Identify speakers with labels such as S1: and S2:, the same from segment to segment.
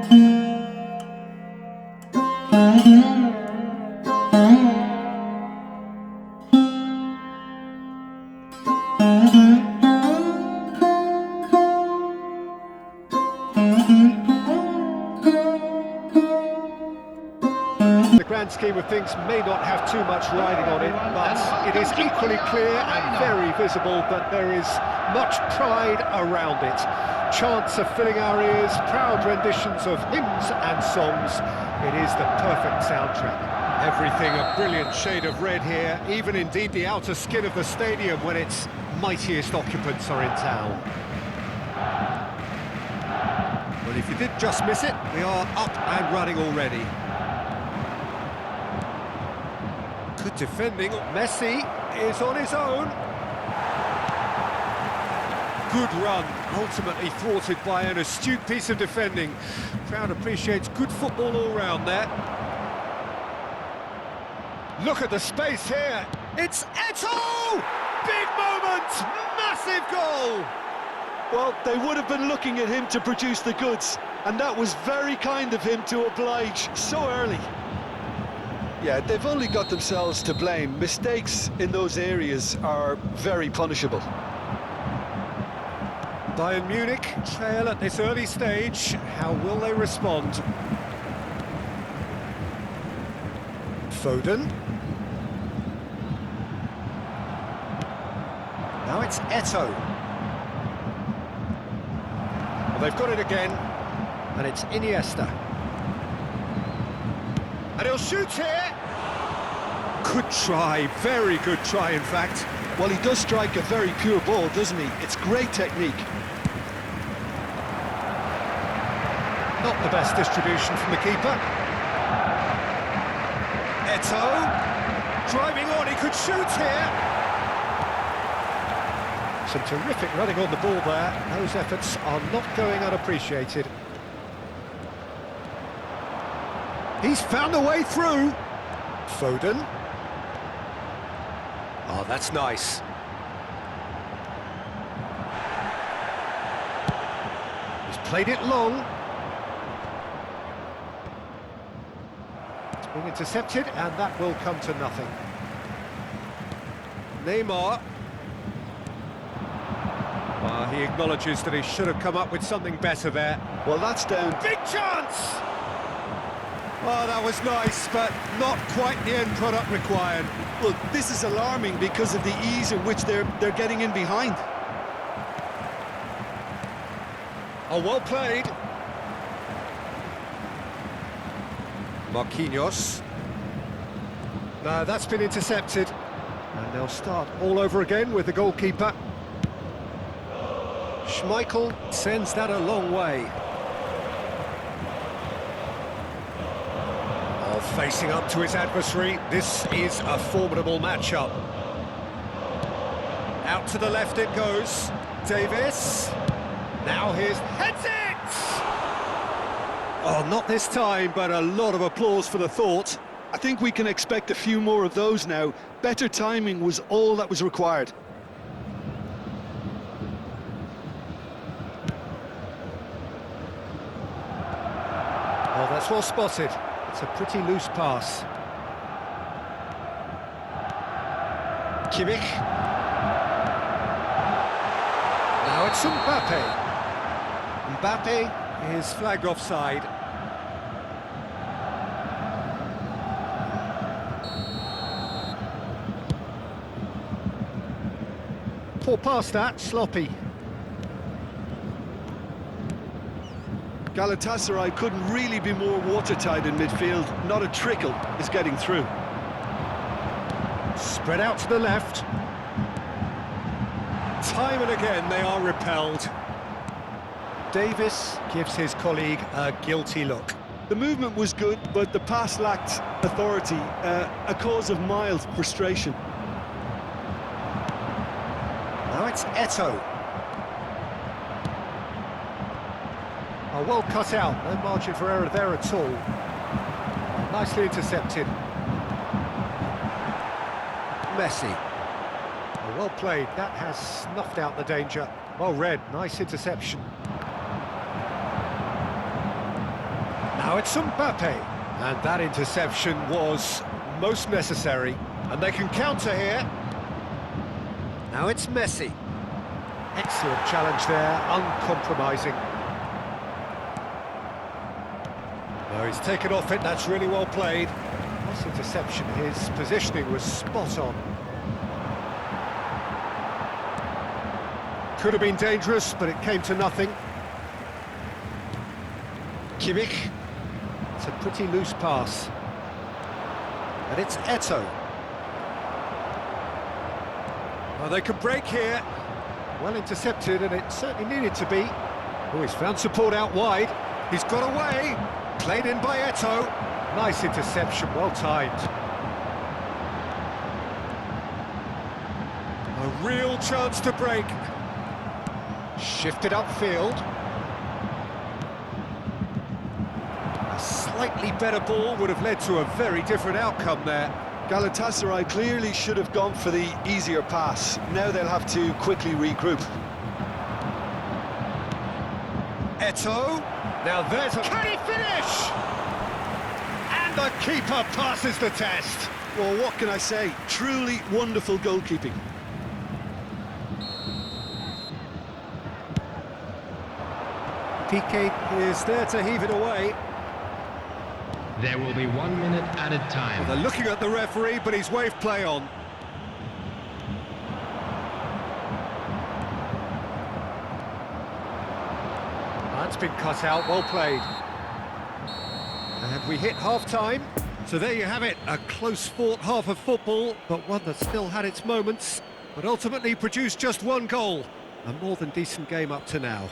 S1: The grand scheme of things may not have too much riding on it, but it is equally clear and very visible that there is much pride around it. Chants are filling our ears, proud renditions of hymns and songs. It is the perfect soundtrack. Everything a brilliant shade of red here, even indeed the outer skin of the stadium when its mightiest occupants are in town. Well, if you did just miss it, we are up and running already. Good defending. Messi is on his own. Good run, ultimately thwarted by an astute piece of defending. Crowd appreciates good football all round there. Look at the space here. It's Eto'o! Big moment! Massive goal!
S2: Well, they would have been looking at him to produce the goods, and that was very kind of him to oblige so early. Yeah, they've only got themselves to blame. Mistakes in those areas are very punishable.
S1: Bayern Munich trail at this early stage. How will they respond? Foden. Now it's Eto'o. Well, they've got it again, and it's Iniesta. And he'll shoot here. Good try, very good try, in fact.
S2: Well, he does strike a very pure ball, doesn't he? It's great technique.
S1: Not the best distribution from the keeper. Eto'o, driving on, he could shoot here. Some terrific running on the ball there. Those efforts are not going unappreciated. He's found a way through. Foden. Oh, that's nice. He's played it long. It's been intercepted, and that will come to nothing. Neymar. He acknowledges that he should have come up with something better there.
S2: Well, that's down.
S1: Big chance! Oh, that was nice, but not quite the end product required.
S2: Well, this is alarming because of the ease in which they're getting in behind.
S1: Oh, well played. Marquinhos. No, that's been intercepted. And they'll start all over again with the goalkeeper. Schmeichel sends that a long way. Facing up to his adversary, this is a formidable matchup. Out to the left it goes. Davis. Now here's heads it! Oh, not this time, but a lot of applause for the thought.
S2: I think we can expect a few more of those now. Better timing was all that was required.
S1: Oh, that's well spotted. It's a pretty loose pass. Kimmich. Now it's Mbappe. Mbappe is flagged offside. Poor pass that, sloppy.
S2: Galatasaray couldn't really be more watertight in midfield. Not a trickle is getting through.
S1: Spread out to the left. Time and again they are repelled. Davis gives his colleague a guilty look.
S2: The movement was good, but the pass lacked authority, a cause of mild frustration.
S1: Now it's Eto'o. Oh, well cut out, no margin for error there at all. Nicely intercepted. Messi. Oh, well played, that has snuffed out the danger. Well read, nice interception. Now it's Mbappe, and that interception was most necessary, and they can counter here. Now it's Messi. Excellent challenge there, uncompromising. No, he's taken off it, that's really well played. This interception, his positioning was spot on. Could have been dangerous, but it came to nothing. Kimmich. It's a pretty loose pass. And it's Eto'o. Well, they could break here. Well intercepted, and it certainly needed to be. Oh, he's found support out wide. He's got away. Played in by Eto'o. Nice interception, well timed. A real chance to break. Shifted upfield. A slightly better ball would have led to a very different outcome there.
S2: Galatasaray clearly should have gone for the easier pass. Now they'll have to quickly regroup.
S1: Eto'o. Now there's a... Can he finish? And the keeper passes the test.
S2: Well, what can I say? Truly wonderful goalkeeping.
S1: Piqué is there to heave it away.
S3: There will be 1 minute added time.
S1: They're looking at the referee, but he's waved play on. That's been cut out, well played. And we hit half-time. So there you have it, a close-fought half of football, but one that still had its moments, but ultimately produced just one goal. A more than decent game up to now.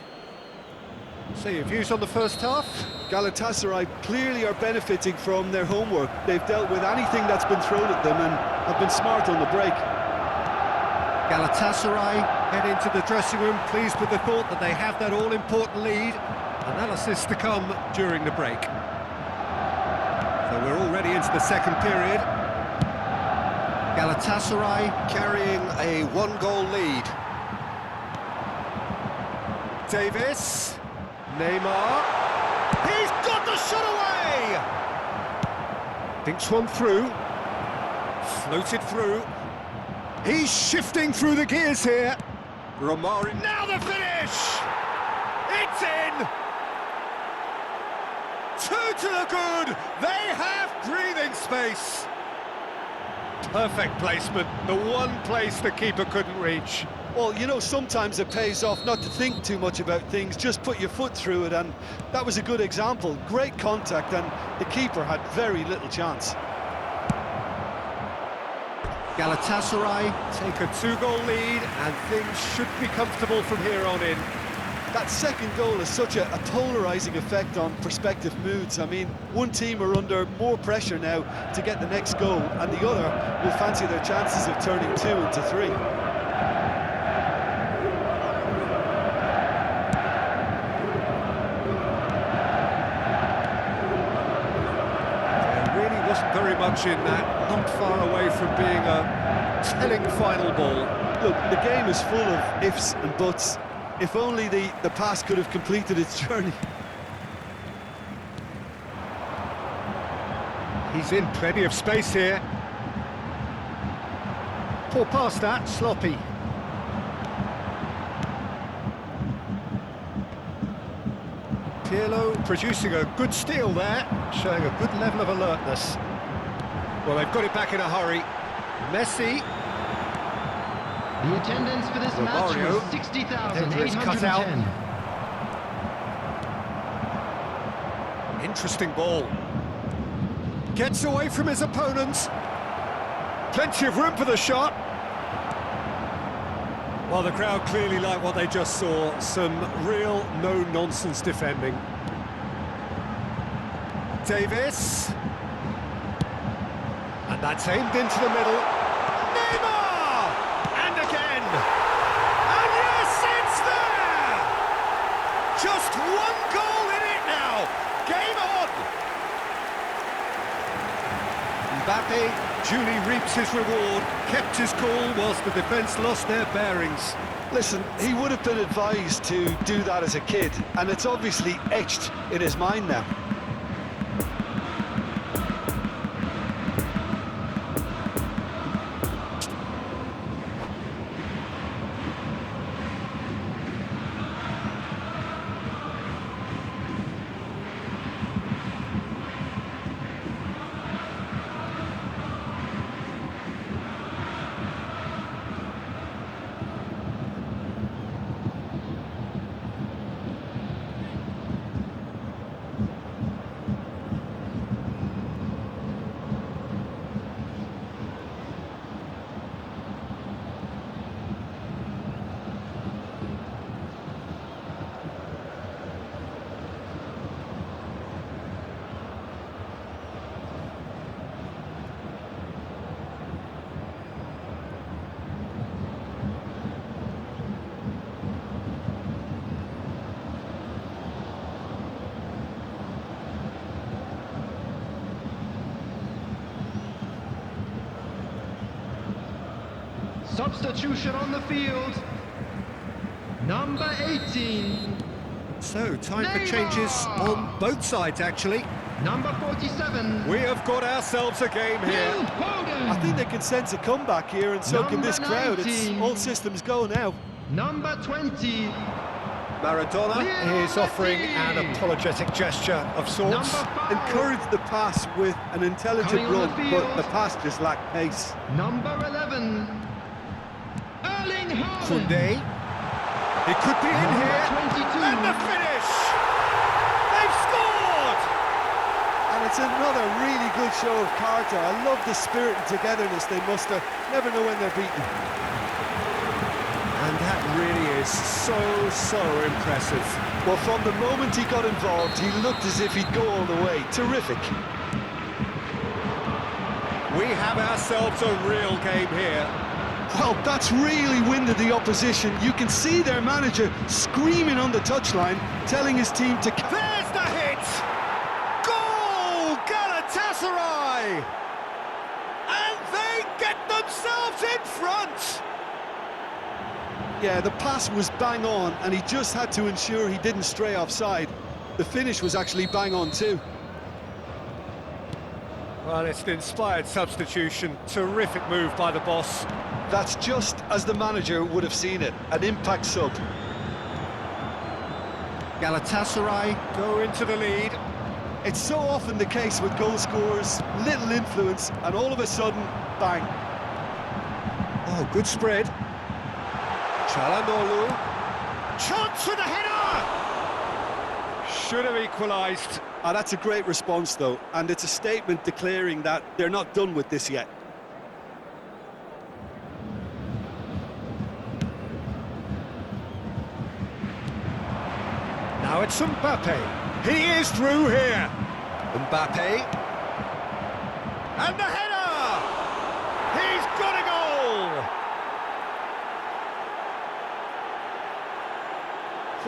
S1: So your views on the first half?
S2: Galatasaray clearly are benefiting from their homework. They've dealt with anything that's been thrown at them and have been smart on the break.
S1: Galatasaray head into the dressing room pleased with the thought that they have that all-important lead. Analysis to come during the break. So we're already into the second period. Galatasaray carrying a one-goal lead. Davis. Neymar. He's got the shot away! Thinks one through. Floated through. He's shifting through the gears here. Romario. Now the finish! It's in! 2 to the good! They have breathing space! Perfect placement, the one place the keeper couldn't reach.
S2: Well, you know, sometimes it pays off not to think too much about things, just put your foot through it, and that was a good example. Great contact, and the keeper had very little chance.
S1: Galatasaray take a 2-goal lead, and things should be comfortable from here on in.
S2: That second goal has such a polarising effect on prospective moods. I mean, one team are under more pressure now to get the next goal, and the other will fancy their chances of turning 2 into 3.
S1: Very much in that, not far away from being a telling final ball.
S2: Look, the game is full of ifs and buts. If only the pass could have completed its journey.
S1: He's in plenty of space here. Poor pass that, sloppy. Pirlo producing a good steal there, showing a good level of alertness. Well, they've got it back in a hurry. Messi.
S3: The attendance for this match
S1: Romario.
S3: was 60,810.
S1: Cut out. Interesting ball. Gets away from his opponents. Plenty of room for the shot. Well, the crowd clearly like what they just saw. Some real no-nonsense defending. Davis. And that's aimed into the middle. Neymar! And again! And yes, it's there! Just one goal in it now! Game on! Mbappe duly reaps his reward, kept his cool whilst the defence lost their bearings.
S2: Listen, he would have been advised to do that as a kid, and it's obviously etched in his mind now.
S3: Substitution on the field. Number 18.
S1: So, time for changes on both sides, actually.
S3: Number 47.
S1: We have got ourselves a game here.
S3: Phil Foden.
S2: I think they can sense a comeback here, and so can this
S3: Number
S2: crowd. It's
S3: 19.
S2: all systems go now.
S3: Number 20.
S1: Maradona is offering an apologetic gesture of sorts.
S3: Number 5.
S2: Encourage the pass with an intelligent
S3: Coming on the
S2: run,
S3: field.
S2: but the pass just lacked pace.
S3: Number 11. Erling Haaland.
S1: Koundé. He could be in
S3: Number
S1: here.
S3: 22.
S1: And the finish! They've scored!
S2: And it's another really good show of character. I love the spirit and togetherness they muster. Never know when they're beaten.
S1: And that really is so impressive.
S2: Well, from the moment he got involved, he looked as if he'd go all the way. Terrific.
S1: We have ourselves a real game here.
S2: Well, that's really winded the opposition. You can see their manager screaming on the touchline, telling his team to...
S1: There's the hit! Goal! Galatasaray! And they get themselves in front!
S2: Yeah, the pass was bang on, and he just had to ensure he didn't stray offside. The finish was actually bang on too.
S1: Well, it's an inspired substitution. Terrific move by the boss.
S2: That's just as the manager would have seen it, an impact sub.
S1: Galatasaray go into the lead.
S2: It's so often the case with goal scorers, little influence, and all of a sudden, bang.
S1: Oh, good spread. Çalhanoğlu. Chance for the header! Should have equalised.
S2: Ah, that's a great response, though, and it's a statement declaring that they're not done with this yet.
S1: Now it's Mbappe. He is through here. Mbappe. And the header! He's got a goal!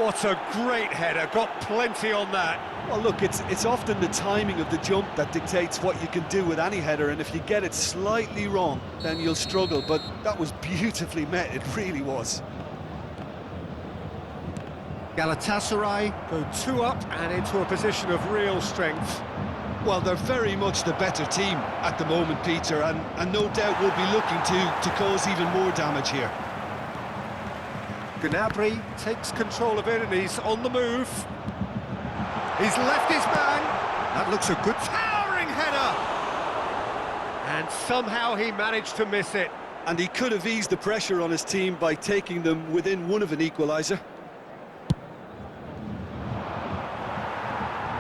S1: What a great header, got plenty on that.
S2: Well, look, it's often the timing of the jump that dictates what you can do with any header, and if you get it slightly wrong, then you'll struggle, but that was beautifully met, it really was.
S1: Galatasaray go 2 up and into a position of real strength.
S2: Well, they're very much the better team at the moment, Peter, and no doubt will be looking to cause even more damage here.
S1: Gnabry takes control of it and he's on the move. He's left his man. That looks a good towering header. And somehow he managed to miss it.
S2: And he could have eased the pressure on his team by taking them within one of an equaliser.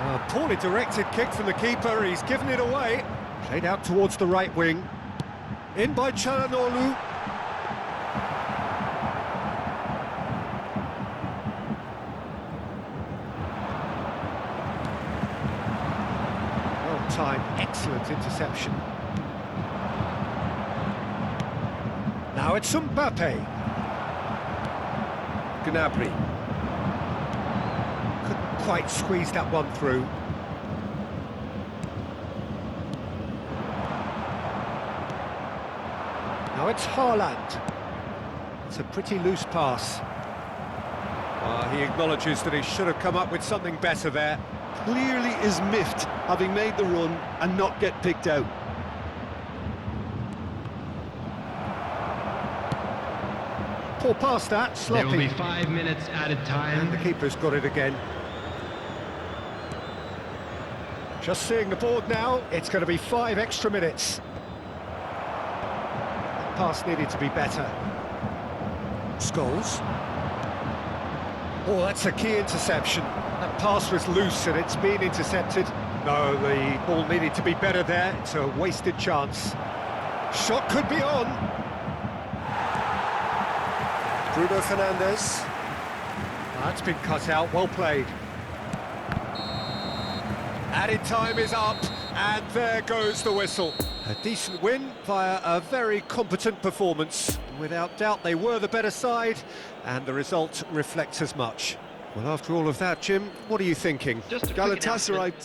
S1: A poorly directed kick from the keeper, he's given it away. Played out towards the right wing. In by Çalhanoğlu. Well-timed, excellent interception. Now it's Mbappe. Gnabry. Couldn't quite squeeze that one through. Now it's Haaland. It's a pretty loose pass. He acknowledges that he should have come up with something better there.
S2: Clearly is miffed, having made the run and not get picked out.
S1: Poor pass that, sloppy.
S3: There will be 5 minutes added time.
S1: And the keeper's got it again. Just seeing the board now, it's going to be 5 extra minutes. That pass needed to be better. Scholes. Oh, that's a key interception. That pass was loose and it's been intercepted. No, the ball needed to be better there. It's a wasted chance. Shot could be on. Bruno Fernandes. That's been cut out, well played. Added time is up, and there goes the whistle. A decent win via a very competent performance. Without doubt, they were the better side, and the result reflects as much. Well, after all of that, Jim, what are you thinking?
S3: Just a quick announcement.
S2: Galatasaray